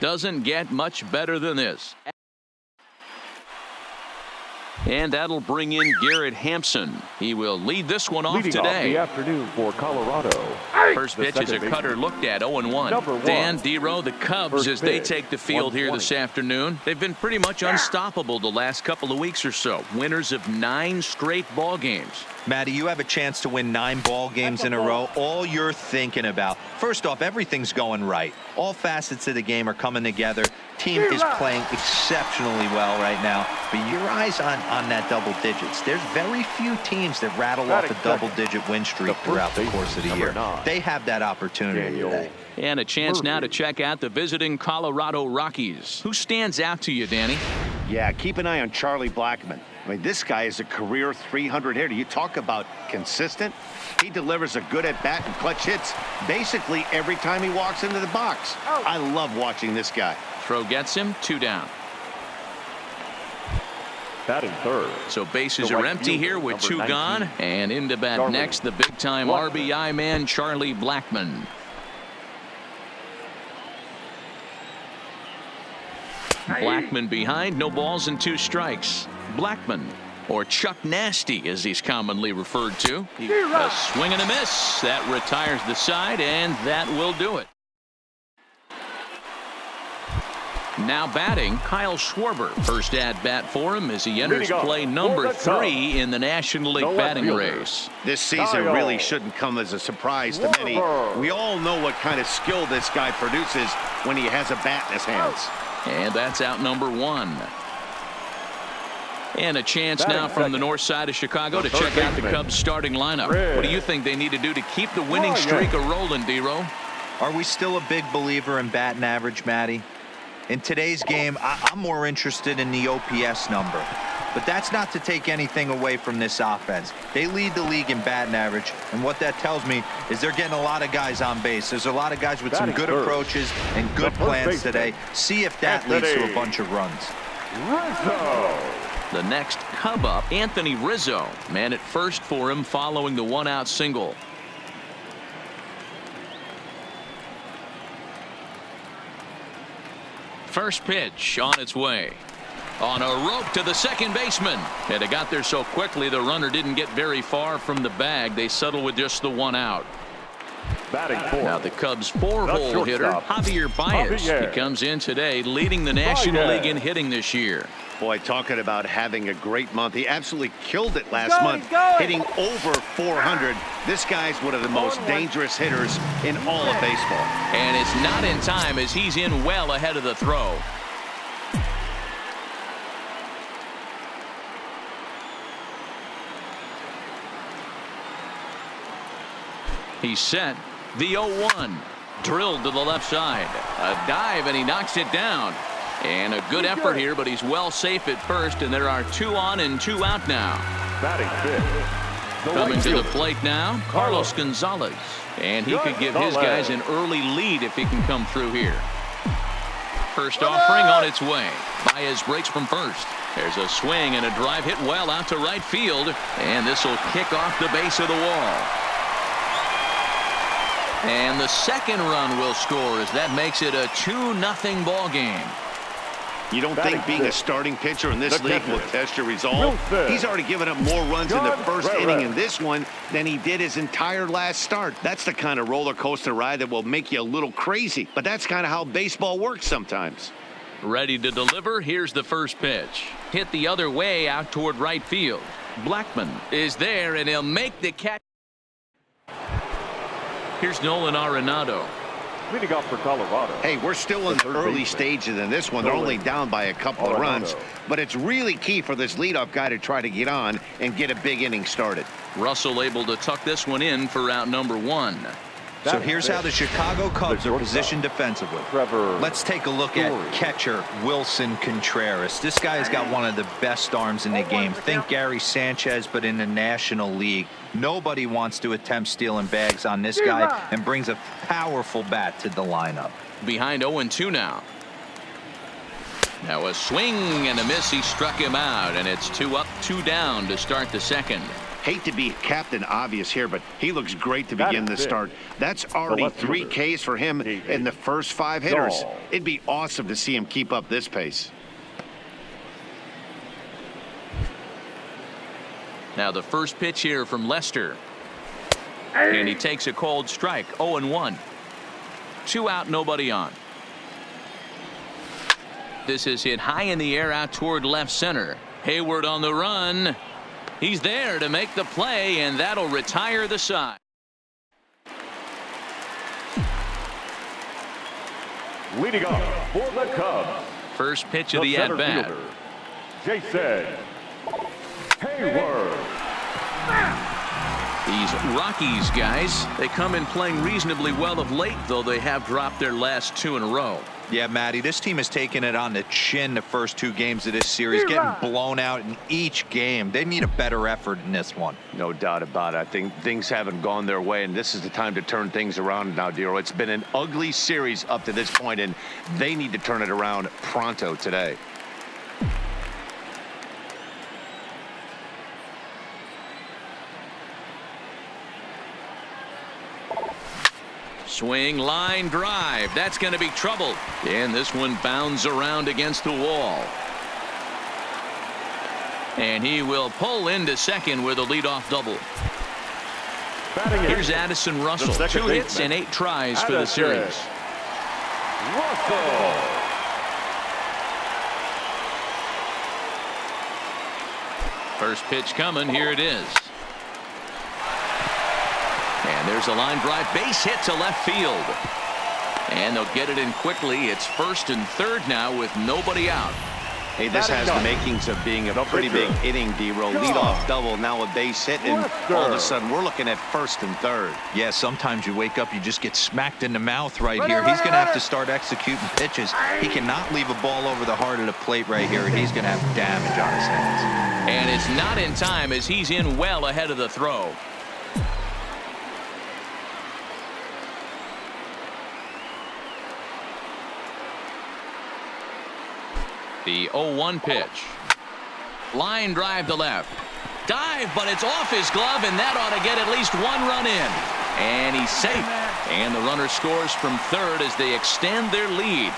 Doesn't get much better than this. And that'll bring in Garrett Hampson. He will lead this one off Leading today. off the afternoon for Colorado. First pitch is a cutter looked at, 0-1. Dan Dero, the Cubs, as they take the field here this afternoon. They've been pretty much unstoppable the last couple of weeks or so. Winners of 9 straight ball games. Matty, you have a chance to win 9 ball games in a row. All you're thinking about, first off, everything's going right. All facets of the game are coming together. Team is playing exceptionally well right now. But your eyes on that double digits. There's very few teams that rattle off a double-digit win streak throughout the course of the year. They have that opportunity today. And a chance now to check out the visiting Colorado Rockies. Who stands out to you, Danny? Yeah, keep an eye on Charlie Blackmon. I mean, this guy is a career 300 hitter. You talk about consistent. He delivers a good at-bat and clutch hits basically every time he walks into the box. I love watching this guy. Throw gets him, 2 down. Batting third. So bases are empty here with 2 gone. And into bat next, the big-time RBI man, Charlie Blackmon. Blackmon behind, no balls and 2 strikes. Blackmon, or Chuck Nasty as he's commonly referred to. A swing and a miss. That retires the side, and that will do it. Now batting, Kyle Schwarber. First at bat for him as he enters play number 3 in the National League batting race. This season really shouldn't come as a surprise to many. We all know what kind of skill this guy produces when he has a bat in his hands. And that's out number 1. And a chance now from the north side of Chicago to check out the Cubs starting lineup. What do you think they need to do to keep the winning streak a-rolling, Dero? Are we still a big believer in batting average, Matty? In today's game, I'm more interested in the OPS number. But that's not to take anything away from this offense. They lead the league in batting average, and what that tells me is they're getting a lot of guys on base. There's a lot of guys with some good approaches and good plans today. See if that leads to a bunch of runs. The next Cub up, Anthony Rizzo. Man at first for him following the 1-out single. First pitch on its way. On a rope to the second baseman. And it got there so quickly the runner didn't get very far from the bag. They settle with just the 1 out. Now the Cubs' 4-hole hitter, Javier Baez. He comes in today leading the National League in hitting this year. Boy, talking about having a great month. He absolutely killed it last month, hitting over 400. This guy's one of the most dangerous hitters in all of baseball. And it's not in time as he's in well ahead of the throw. He's set. The 0-1. Drilled to the left side. A dive, and he knocks it down. And a good effort here, but he's well safe at first, and there are 2 on and 2 out now. Batting fifth. Coming to the plate now, Carlos Gonzalez. And he could give his guys an early lead if he can come through here. First offering on its way. Baez breaks from first. There's a swing and a drive hit well out to right field. And this will kick off the base of the wall. And the second run will score as that makes it a 2-0 ball game. You don't think being a starting pitcher in this league will test your resolve? He's already given up more runs in the first inning in this one than he did his entire last start. That's the kind of roller coaster ride that will make you a little crazy. But that's kind of how baseball works sometimes. Ready to deliver. Here's the first pitch. Hit the other way out toward right field. Blackmon is there, and he'll make the catch. Here's Nolan Arenado. Leading off for Colorado. Hey, we're still in the early stages in this one. They're only down by a couple of runs, but it's really key for this leadoff guy to try to get on and get a big inning started. Russell able to tuck this one in for out number 1. So here's how the Chicago Cubs are positioned defensively. Let's take a look at catcher Wilson Contreras. This guy has got one of the best arms in the game. Think Gary Sanchez, but in the National League. Nobody wants to attempt stealing bags on this guy, and brings a powerful bat to the lineup. Behind 0-2 now. Now a swing and a miss. He struck him out, and it's 2 up, 2 down to start the second. Hate to be Captain Obvious here, but he looks great to begin the start. That's already 3 Ks for him in the first 5 hitters. It'd be awesome to see him keep up this pace. Now the first pitch here from Lester. And he takes a cold strike. 0-1. 2 out, nobody on. This is hit high in the air out toward left center. Hayward on the run. He's there to make the play, and that'll retire the side. Leading off for the Cubs. First pitch of the at-bat. Jason Hayward. These Rockies guys, they come in playing reasonably well of late, though they have dropped their last 2 in a row. Yeah, Matty, this team has taken it on the chin the first 2 games of this series, getting blown out in each game. They need a better effort in this one. No doubt about it. I think things haven't gone their way, and this is the time to turn things around now, Dero. It's been an ugly series up to this point, and they need to turn it around pronto today. Swing, line drive. That's going to be trouble. And this one bounds around against the wall. And he will pull into second with a leadoff double. Here's Addison Russell. 2 hits and 8 tries for the series. Russell. First pitch coming. Here it is. And there's a line drive, base hit to left field. And they'll get it in quickly. It's 1st and 3rd now with nobody out. Hey, this has the makings of being a pretty big inning, D-Roll. Leadoff double, now a base hit, and all of a sudden we're looking at 1st and 3rd. Yeah, sometimes you wake up, you just get smacked in the mouth right here. He's going to have to start executing pitches. He cannot leave a ball over the heart of the plate right here. He's going to have damage on his hands. And it's not in time as he's in well ahead of the throw. The 0-1 pitch. Line drive to left. Dive, but it's off his glove, and that ought to get at least 1 run in. And he's safe. And the runner scores from 3rd as they extend their lead.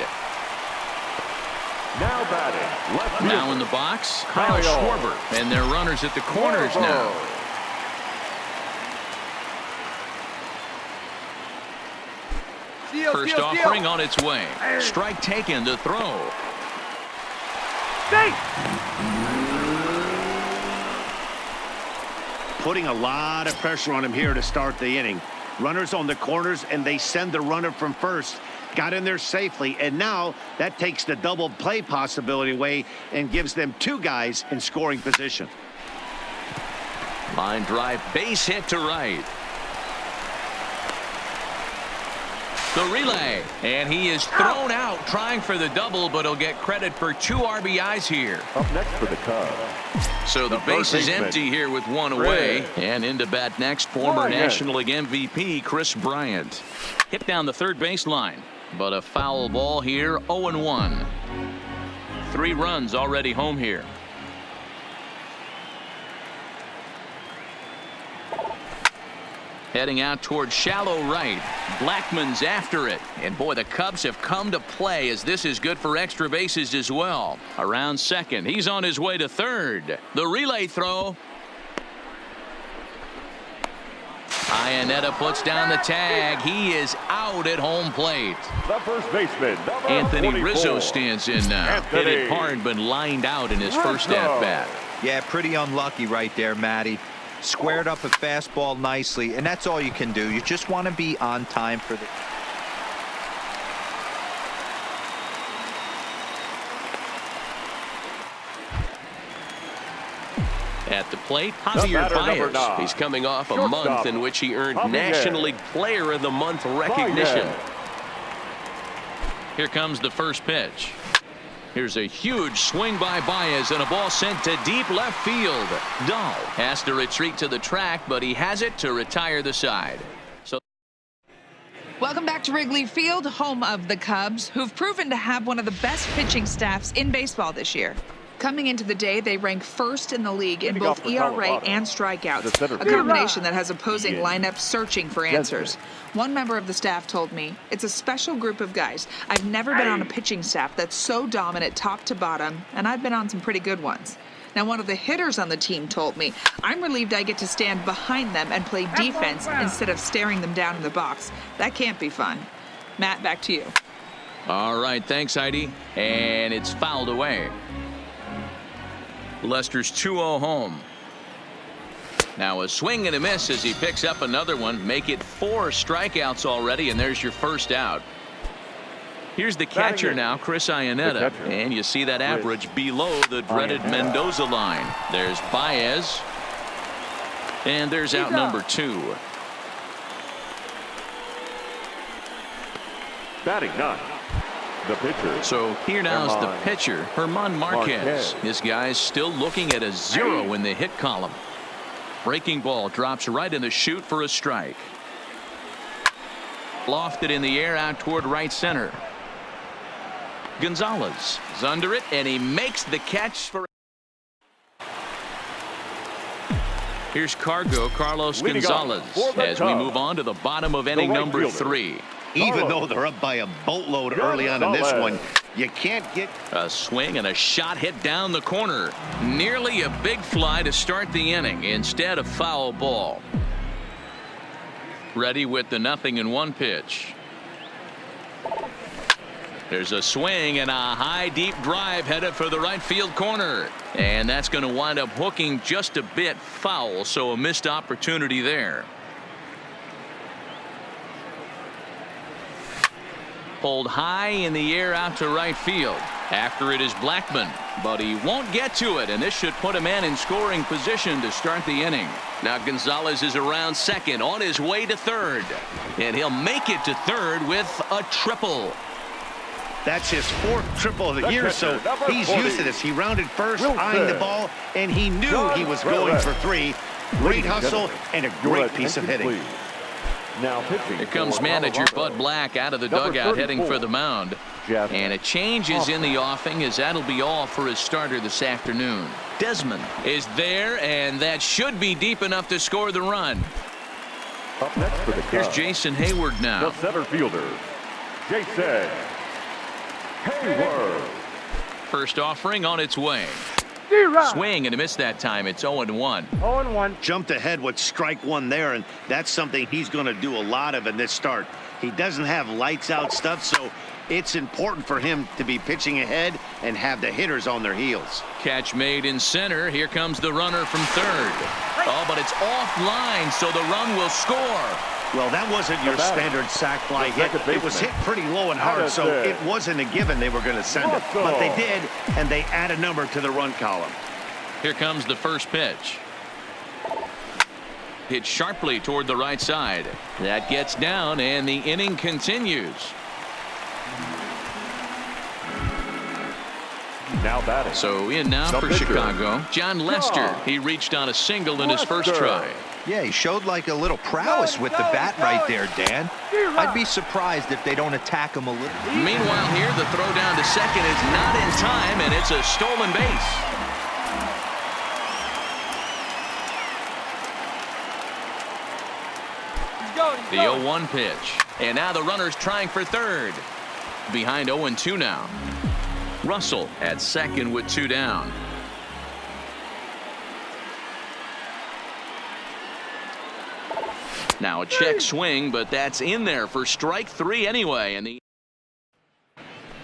Now batting. Left now in the box, Kyle Schwarber. And their runners at the corners now. First offering on its way. Strike taken to throw. Putting a lot of pressure on him here to start the inning. Runners on the corners, and they send the runner from first. Got in there safely, and now that takes the double play possibility away and gives them 2 guys in scoring position. Line drive, base hit to right. The relay, and he is thrown out trying for the double, but he'll get credit for 2 RBIs here. Up next for the Cubs. So the base is empty here with 1 away. And into bat next, former National League MVP Chris Bryant. Hit down the 3rd baseline, but a foul ball here. 0-1. 3 runs already home here. Heading out toward shallow right. Blackman's after it. And boy, the Cubs have come to play as this is good for extra bases as well. Around second. He's on his way to 3rd. The relay throw. Iannetta puts down the tag. He is out at home plate. The first baseman, Anthony 44. Rizzo stands in now. Hit it hard, but lined out in his first at-bat. Yeah, pretty unlucky right there, Matty. Squared up a fastball nicely, and that's all you can do. You just want to be on time for the... At the plate, Javier Baez. He's coming off a month in which he earned National League Player of the Month recognition. Here comes the first pitch. Here's a huge swing by Baez and a ball sent to deep left field. Dahl has to retreat to the track, but he has it to retire the side. Welcome back to Wrigley Field, home of the Cubs, who've proven to have one of the best pitching staffs in baseball this year. Coming into the day, they rank first in the league in both ERA and strikeouts, a fielder. combination that has opposing lineups searching for answers. One member of the staff told me, "It's a special group of guys. I've never been on a pitching staff that's so dominant top to bottom, and I've been on some pretty good ones." Now, one of the hitters on the team told me, "I'm relieved I get to stand behind them and play defense instead of staring them down in the box. That can't be fun." Matt, back to you. All right, thanks, Heidi. And it's fouled away. Lester's 2-0 home. Now a swing and a miss as he picks up another one. Make it 4 strikeouts already, and there's your first out. Here's the catcher now, Chris Iannetta. And you see that average below the dreaded Mendoza line. There's Baez. And there's out number 2. Batting 9. The pitcher. So here now's the pitcher, German Marquez. This guy's still looking at a 0 in the hit column. Breaking ball drops right in the chute for a strike. Lofted in the air out toward right center. Gonzalez is under it, and he makes the catch for. Here's Carlos Gonzalez as we move on to the bottom of inning number 3. Even though they're up by a boatload early on in this one, you can't get a swing and a shot hit down the corner. Nearly a big fly to start the inning instead of foul ball. Ready with the 0-1 pitch. There's a swing and a high deep drive headed for the right field corner, and that's going to wind up hooking just a bit foul, so a missed opportunity there. Pulled high in the air out to right field. After it is Blackman, but he won't get to it, and this should put a man in scoring position to start the inning. Now Gonzalez is around second, on his way to third, and he'll make it to third with a triple. That's his 4th triple of the year, so he's used to this. He rounded first, eyeing the ball, and he knew he was going for 3. Great hustle and a great piece of hitting. Now pitching. Here comes manager Bud Black out of the dugout heading for the mound. And a change is in the offing, as that'll be all for his starter this afternoon. Desmond is there, and that should be deep enough to score the run. Up next for the Cubs, here's Jason Hayward now. the center fielder, Jason Hayward. First offering on its way. Swing and a miss that time. It's 0-1. 0-1. Jumped ahead with strike 1 there, and that's something he's going to do a lot of in this start. He doesn't have lights out stuff, so it's important for him to be pitching ahead and have the hitters on their heels. Catch made in center. Here comes the runner from third. Oh, but it's offline, so the run will score. Well, that wasn't your standard sac fly hit. It was hit pretty low and hard, so it wasn't a given they were going to send it. But they did, and they add a number to the run column. Here comes the first pitch. Hit sharply toward the right side. That gets down, and the inning continues. Now batting. So in now for Chicago, John Lester. He reached on a single in his first try. Yeah, he showed like a little prowess with the bat right there, Dan. I'd be surprised if they don't attack him a little. Meanwhile here, the throw down to second is not in time, and it's a stolen base. The 0-1 pitch. And now the runner's trying for third. Behind 0-2 now. Russell at second with 2 down. Now a check swing, but that's in there for strike 3 anyway. And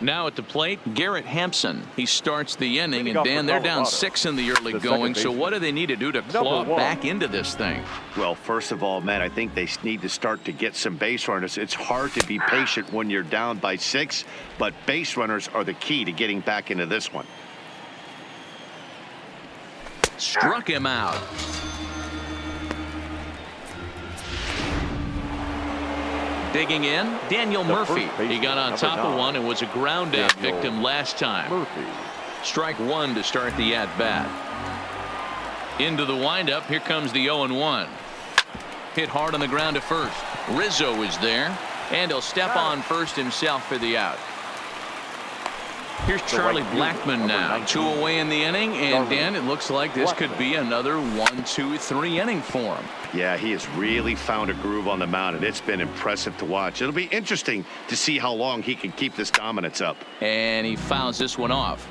now at the plate, Garrett Hampson. He starts the inning, and Dan, they're down 6 in the early going. So what do they need to do to claw back into this thing? Well, first of all, Matt, I think they need to start to get some base runners. It's hard to be patient when you're down by 6, but base runners are the key to getting back into this one. Struck him out. Digging in, Daniel Murphy. He got on top of one and was a ground out victim last time. Strike 1 to start the at-bat. Into the windup, here comes the 0-1. Hit hard on the ground to first. Rizzo is there, and he'll step on first himself for the out. Here's Charlie Blackmon now. 2 away in the inning, and Dan, it looks like this could be another 1, 2, 3 inning for him. Yeah, he has really found a groove on the mound, and it's been impressive to watch. It'll be interesting to see how long he can keep this dominance up. And he fouls this one off.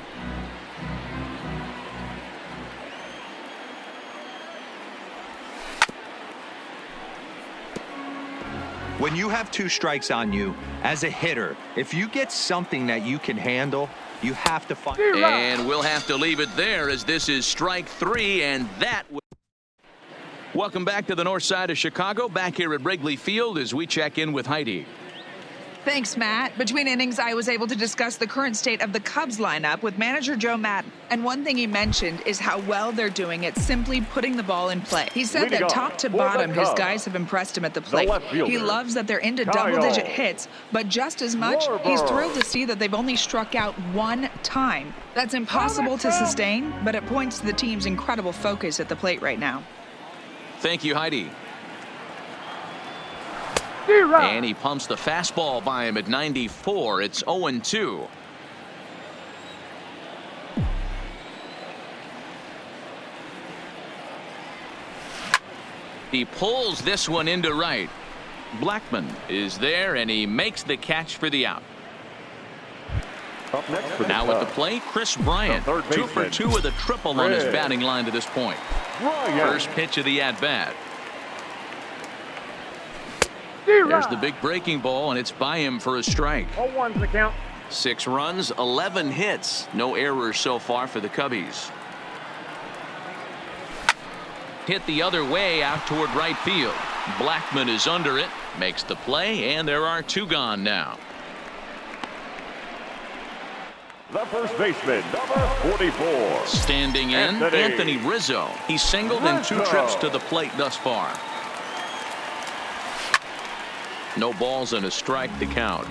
When you have 2 strikes on you, as a hitter, if you get something that you can handle, you have to find. And we'll have to leave it there as this is strike 3, and that. Welcome back to the north side of Chicago, back here at Wrigley Field as we check in with Heidi. Thanks, Matt. Between innings, I was able to discuss the current state of the Cubs lineup with manager Joe Maddon. And one thing he mentioned is how well they're doing at simply putting the ball in play. He said that top to bottom, his guys have impressed him at the plate. He loves that they're into double-digit hits, but just as much, he's thrilled to see that they've only struck out 1 time. That's impossible to sustain, but it points to the team's incredible focus at the plate right now. Thank you, Heidi. And he pumps the fastball by him at 94. It's 0-2. He pulls this one into right. Blackmon is there, and he makes the catch for the out. Up next for Now at the plate, Chris Bryant. 2 for 2 with a triple on his batting line to this point. First pitch of the at-bat. There's the big breaking ball, and it's by him for a strike. 0-1's the count. 6 runs, 11 hits. No errors so far for the Cubbies. Hit the other way out toward right field. Blackmon is under it, makes the play, and there are 2 gone now. The first baseman, number 44. Standing in, Anthony Rizzo. He's singled in 2 trips to the plate thus far. No balls and a strike to count.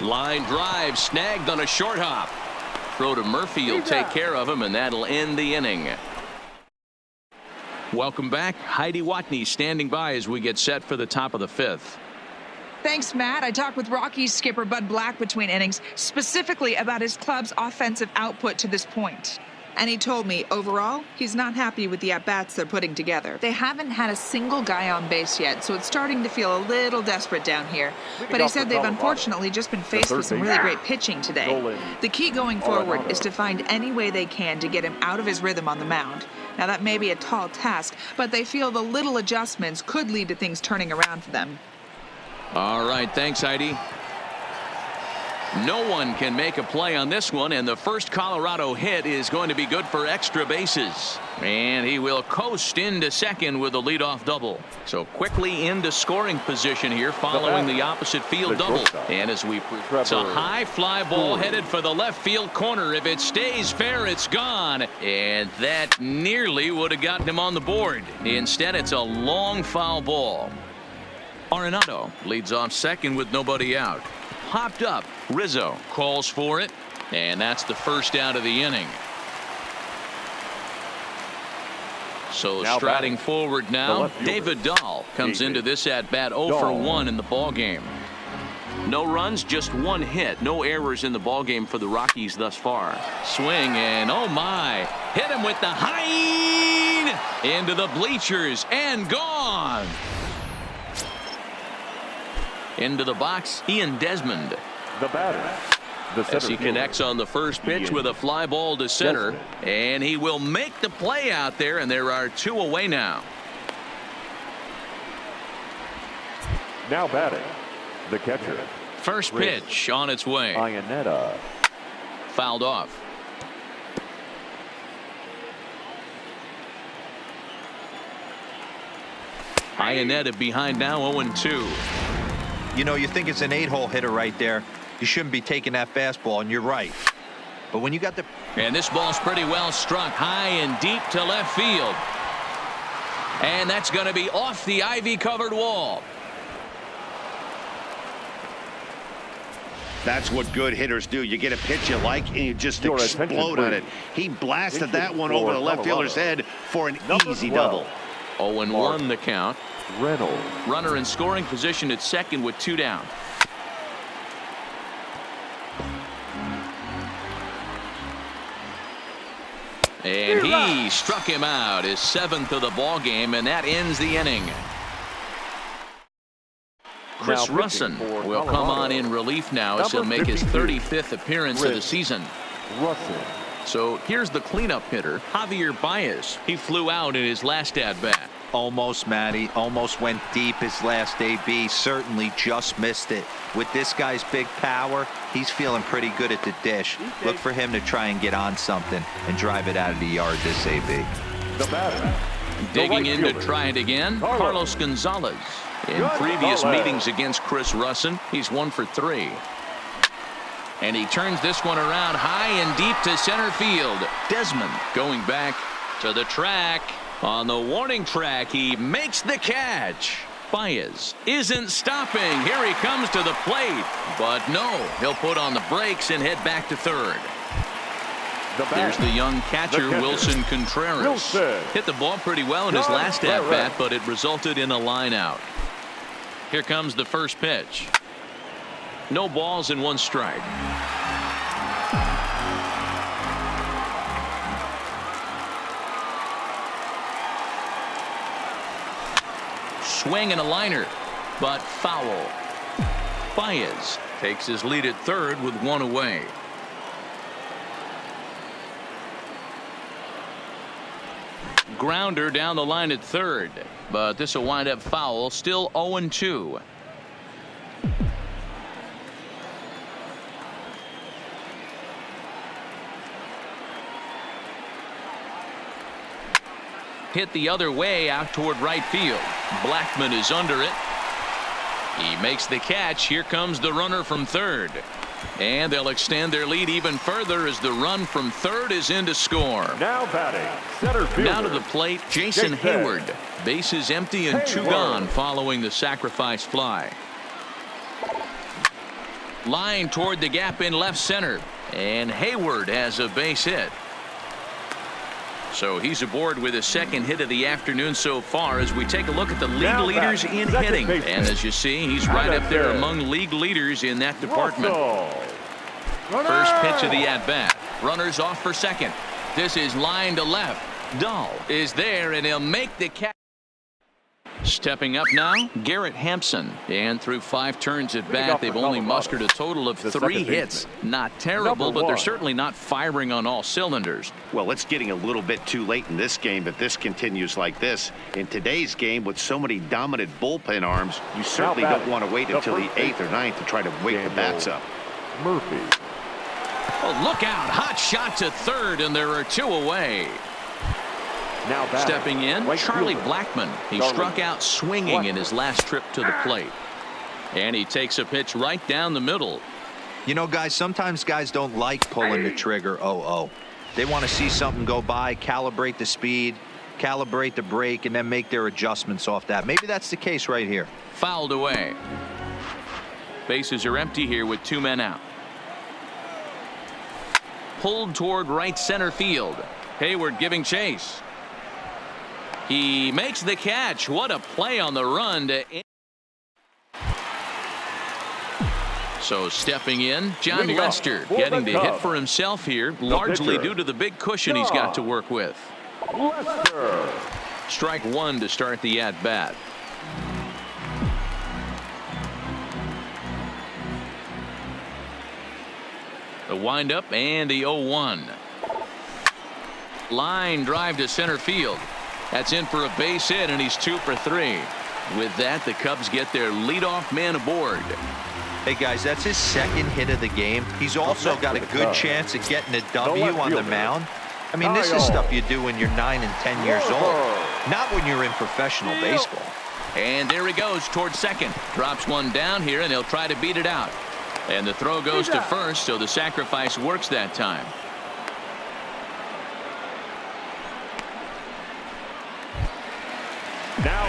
Line drive snagged on a short hop. Throw to Murphy will take care of him, and that'll end the inning. Welcome back. Heidi Watney standing by as we get set for the top of the 5th. Thanks, Matt. I talked with Rockies skipper Bud Black between innings, specifically about his club's offensive output to this point. And he told me, overall, he's not happy with the at-bats they're putting together. They haven't had a single guy on base yet, so it's starting to feel a little desperate down here. But he said they've unfortunately just been faced with some really great pitching today. The key going forward is to find any way they can to get him out of his rhythm on the mound. Now, that may be a tall task, but they feel the little adjustments could lead to things turning around for them. All right, thanks, Heidi. No one can make a play on this one, and the first Colorado hit is going to be good for extra bases. And he will coast into second with a leadoff double. So quickly into scoring position here following the opposite field double. And as we it's a high fly ball headed for the left field corner. If it stays fair, it's gone. And that nearly would have gotten him on the board. Instead, it's a long foul ball. Arenado leads off second with nobody out. Hopped up. Rizzo calls for it, and that's the first out of the inning. So now striding forward now, David Dahl comes into this at bat 0 for 1 in the ball game. No runs, just 1 hit. No errors in the ball game for the Rockies thus far. Swing, and oh my, hit him with the high into the bleachers and gone. Into the box, Ian Desmond. The batter. As he connects on the first pitch with a fly ball to center. And he will make the play out there, and there are 2 away now. Now batting, the catcher. First pitch on its way. Iannetta. Fouled off. Iannetta behind now 0-2. You know, you think it's an 8-hole hitter right there. You shouldn't be taking that fastball, and you're right. But when you got the... And this ball's pretty well struck high and deep to left field. And that's going to be off the ivy-covered wall. That's what good hitters do. You get a pitch you like, and you just explode on it. He blasted that one over the left fielder's head for an easy double. 0-1 the count. Reynolds. Runner in scoring position at second with 2 down. And he struck him out, his 7th of the ball game, and that ends the inning. Chris Russin will come on in relief now as he'll make his 35th appearance of the season. So here's the cleanup hitter, Javier Baez. He flew out in his last at-bat. Almost, Matty. Almost went deep his last AB. Certainly just missed it. With this guy's big power, he's feeling pretty good at the dish. Look for him to try and get on something and drive it out of the yard this AB. The batter. Digging in to try it again, Carlos Gonzalez. In previous meetings against Chris Russin, he's 1 for 3. And he turns this one around high and deep to center field. Desmond going back to the track. On the warning track, he makes the catch. Baez isn't stopping. Here he comes to the plate. But no, he'll put on the brakes and head back to third. There's the young catcher, Wilson Contreras. Hit the ball pretty well in his last at-bat, but it resulted in a line out. Here comes the first pitch. No balls and 1 strike. Swing and a liner, but foul. Baez takes his lead at third with 1 away. Grounder down the line at third, but this will wind up foul. Still 0-2. Hit the other way out toward right field. Blackman is under it. He makes the catch. Here comes the runner from third. And they'll extend their lead even further as the run from third is in to score. Now batting, center fielder. Now to the plate, Jason Hayward. Bases empty and 2 gone following the sacrifice fly. Line toward the gap in left center. And Hayward has a base hit. So he's aboard with his 2nd hit of the afternoon so far as we take a look at the league leaders in hitting. And as you see, he's right up there among league leaders in that department. First pitch of the at-bat. Runners off for second. This is line to left. Dahl is there, and he'll make the catch. Stepping up now, Garrett Hampson. And through 5 turns at bat, they've only mustered a total of 3 hits. Not terrible, but they're certainly not firing on all cylinders. Well, it's getting a little bit too late in this game if this continues like this. In today's game, with so many dominant bullpen arms, you certainly don't want to wait until the 8th or 9th to try to wake the bats up. Murphy. Oh, look out. Hot shot to third, and there are 2 away. Now stepping in, Charlie Blackman. He struck out swinging in his last trip to the plate. And he takes a pitch right down the middle. You know, guys, sometimes guys don't like pulling the trigger 0-0. They want to see something go by, calibrate the speed, calibrate the brake, and then make their adjustments off that. Maybe that's the case right here. Fouled away. Bases are empty here with 2 men out. Pulled toward right center field. Hayward giving chase. He makes the catch. What a play on the run to end. So stepping in, John Lester getting to hit for himself here, largely due to the big cushion he's got to work with. Lester. Strike 1 to start the at-bat. The windup and the 0-1. Line drive to center field. That's in for a base hit, and he's 2 for 3. With that, the Cubs get their leadoff man aboard. Hey, guys, that's his 2nd hit of the game. He's also got a good chance of getting a W on the mound. I mean, this is stuff you do when you're 9 and 10 years old, not when you're in professional baseball. And there he goes towards second. Drops one down here, and he'll try to beat it out. And the throw goes to first, so the sacrifice works that time.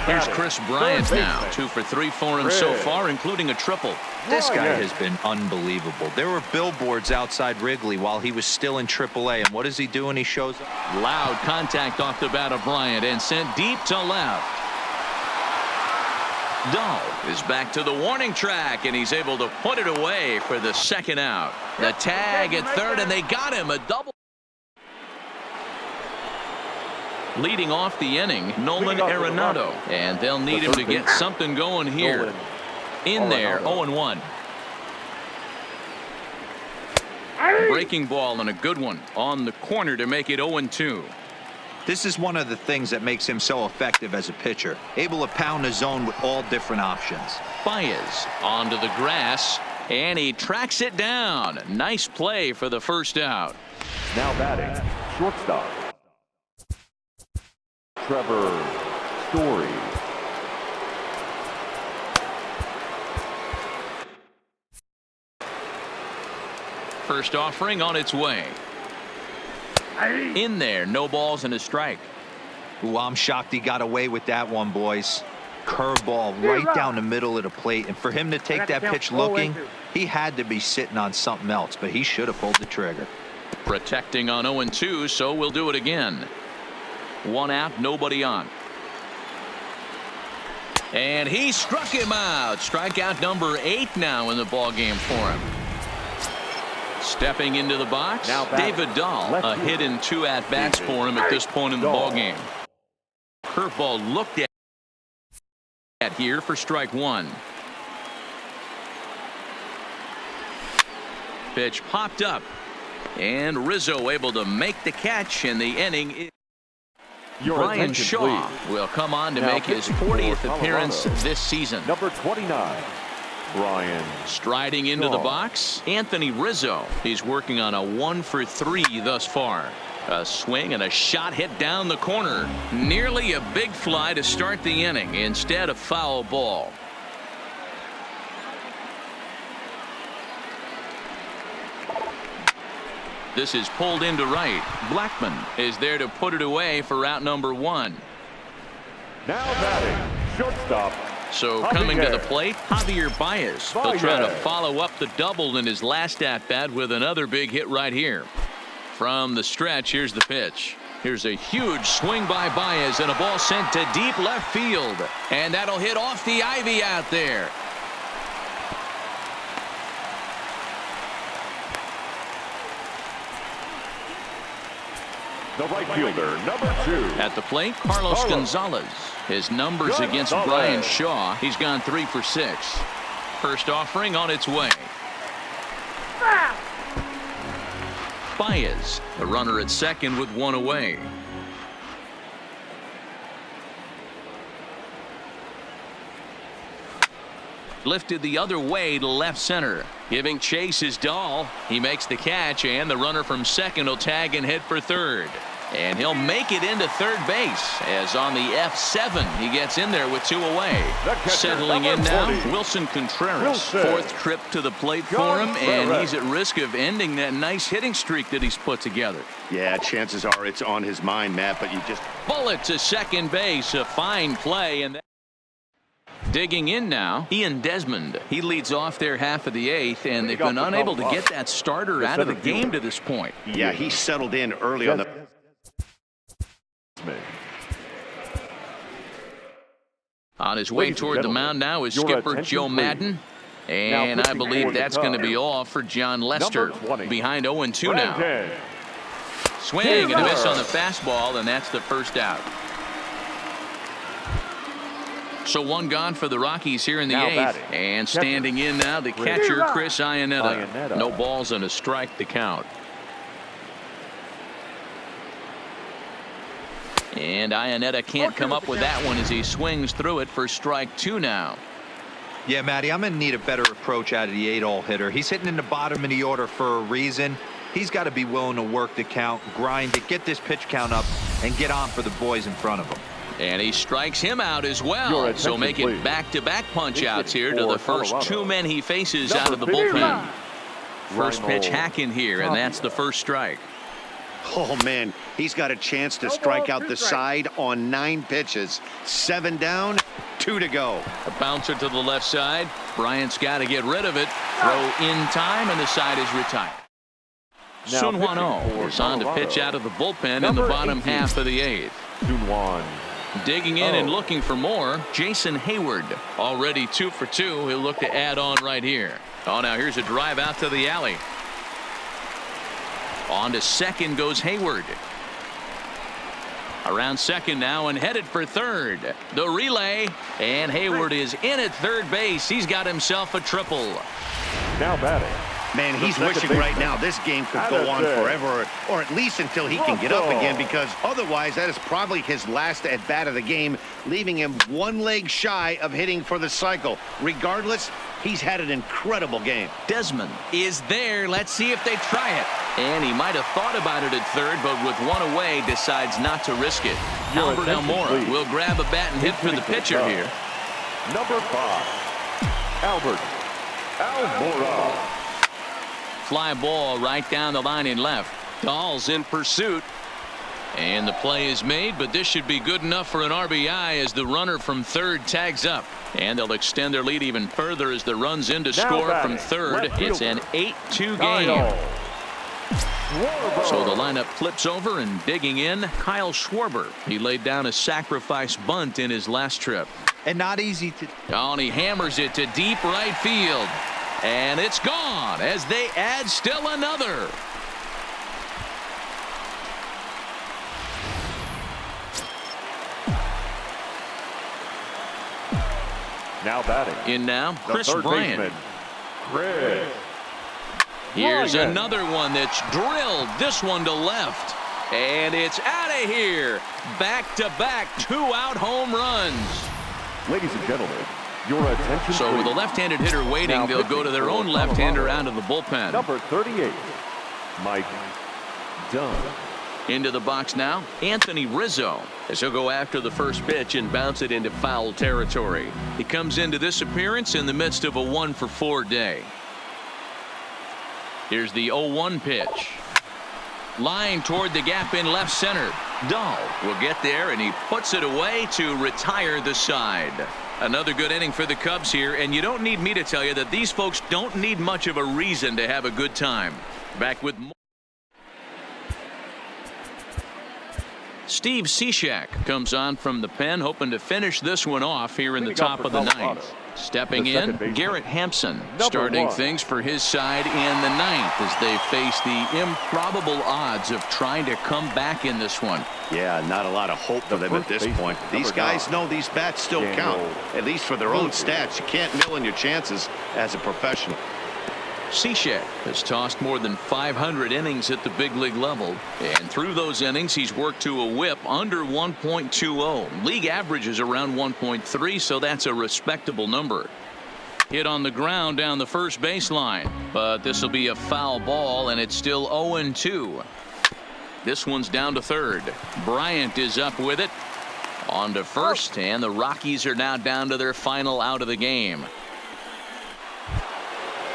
Here's Chris Bryant now. 2 for 3 for him so far, including a triple. This guy has been unbelievable. There were billboards outside Wrigley while he was still in AAA, and what does he do when he shows up? Loud contact off the bat of Bryant and sent deep to left. Dahl is back to the warning track, and he's able to put it away for the second out. The tag at third, and they got him. A double. Leading off the inning, Nolan Arenado, and they'll need him to get something going here. In there, 0-1. Breaking ball and a good one on the corner to make it 0-2. This is one of the things that makes him so effective as a pitcher, able to pound the zone with all different options. Baez onto the grass, and he tracks it down. Nice play for the first out. Now batting, shortstop, Trevor Story. First offering on its way. In there, no balls and a strike. Ooh, I'm shocked he got away with that one, boys. Curveball right down the middle of the plate, and for him to take that pitch looking, he had to be sitting on something else, but he should have pulled the trigger. Protecting on 0-2, so we'll do it again. 1 out, nobody on. And he struck him out. Strikeout number 8 now in the ballgame for him. Stepping into the box, David Dahl, a hit in 2 at-bats for him at this point in the ballgame. Curveball looked at here for strike 1. Pitch popped up, and Rizzo able to make the catch, and the inning. Brian Shaw will come on to make his 40th appearance this season. Number 29. Brian. Striding into the box, Anthony Rizzo. He's working on a 1 for 3 thus far. A swing and a shot hit down the corner. Nearly a big fly to start the inning. Instead, a foul ball. This is pulled into right. Blackman is there to put it away for out number 1. Now batting, shortstop. So coming to the plate, Javier Baez. He'll try to follow up the double in his last at-bat with another big hit right here. From the stretch, here's the pitch. Here's a huge swing by Baez, and a ball sent to deep left field. And that'll hit off the ivy out there. The right fielder, number 2. At the plate, Carlos Gonzalez. His numbers against Brian Shaw. He's gone 3 for 6. First offering on its way. Baez, the runner at second with 1 away. Lifted the other way to left center. Giving chase is Dahl. He makes the catch, and the runner from second will tag and hit for third. And he'll make it into third base, as on the F7 he gets in there with 2 away. Settling in now, Wilson Contreras. 4th trip to the plate for him, and he's at risk of ending that nice hitting streak that he's put together. Yeah, chances are it's on his mind, Matt, but you just... Bullet to second base, a fine play. And digging in now, Ian Desmond. He leads off their half of the 8th, and they've been unable to get that starter out of the game to this point. Yeah, he settled in early on the... On his way toward the mound now is skipper Joe Madden. And I believe that's going to be all for John Lester. Behind 0-2 now. Swing and a miss on the fastball, and that's the first out. So 1 gone for the Rockies here in the 8th. And standing in now, the catcher, Chris Iannetta. No balls and a strike to count. And Iannetta can't come up with that one as he swings through it for strike 2 now. Yeah, Matty, I'm going to need a better approach out of the 8-hole hitter. He's hitting in the bottom of the order for a reason. He's got to be willing to work the count, grind it, get this pitch count up, and get on for the boys in front of him. And he strikes him out as well. So make it back-to-back punch-outs here to the first 2 men he faces out of the bullpen. First pitch hack in here, and that's the first strike. Oh, man, he's got a chance to strike out the side on 9 pitches. 7 down, 2 to go. A bouncer to the left side. Bryant's got to get rid of it. Throw in time, and the side is retired. Sun Hwan-Oh is on to pitch out of the bullpen in the bottom half of the 8th. Sun-Hwan. Digging in and looking for more, Jason Hayward. Already 2 for 2. He'll look to add on right here. Oh, now here's a drive out to the alley. On to second goes Hayward. Around second now and headed for third. The relay, and Hayward is in at third base. He's got himself a triple. Now batting. Man, he's wishing right now this game could go on forever, or at least until he can get up again, because otherwise that is probably his last at-bat of the game, leaving him 1 leg shy of hitting for the cycle. Regardless, he's had an incredible game. Desmond is there. Let's see if they try it. And he might have thought about it at third, but with 1 away, decides not to risk it. Albert Almora will grab a bat and hit for the pitcher here. Number 5, Albert Almora. Fly ball right down the line and left. Dahl's in pursuit. And the play is made, but this should be good enough for an RBI as the runner from third tags up. And they'll extend their lead even further as the runs in to score from third. It's an 8-2 game. So the lineup flips over, and digging in, Kyle Schwarber. He laid down a sacrifice bunt in his last trip. And not easy to... Oh, and he hammers it to deep right field. And it's gone as they add still another. Now batting. In now, Chris Bryant. Chris. Here's another one that's drilled. This one to left. And it's out of here. Back-to-back 2-out home runs. Ladies and gentlemen, your attention. So with a left-handed hitter waiting, now they'll go to their own left-hander out of the bullpen. Number 38, Mike Dunn. Into the box now, Anthony Rizzo, as he'll go after the first pitch and bounce it into foul territory. He comes into this appearance in the midst of a 1-for-4 day. Here's the 0-1 pitch. Line toward the gap in left center. Dahl will get there, and he puts it away to retire the side. Another good inning for the Cubs here, and you don't need me to tell you that these folks don't need much of a reason to have a good time. Back with more. Steve Cishek comes on from the pen, hoping to finish this one off here in the top of the 9th. Stepping in, Garrett Hampson starting things for his side in the 9th as they face the improbable odds of trying to come back in this one. Yeah, not a lot of hope for them at this point. These guys know these bats still count, at least for their own stats. You can't mill in your chances as a professional. Cishek has tossed more than 500 innings at the big league level, and through those innings he's worked to a whip under 1.20. League average is around 1.3, so that's a respectable number. Hit on the ground down the first baseline, but this will be a foul ball, and it's still 0-2. This one's down to third. Bryant is up with it. On to first, and the Rockies are now down to their final out of the game.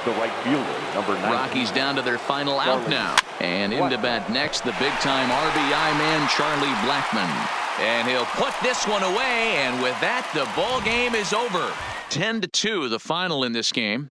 The right fielder, number 9. Rockies down to their final out now. And into bat next, the big-time RBI man, Charlie Blackmon. And he'll put this one away, and with that, the ball game is over. 10-2, the final in this game.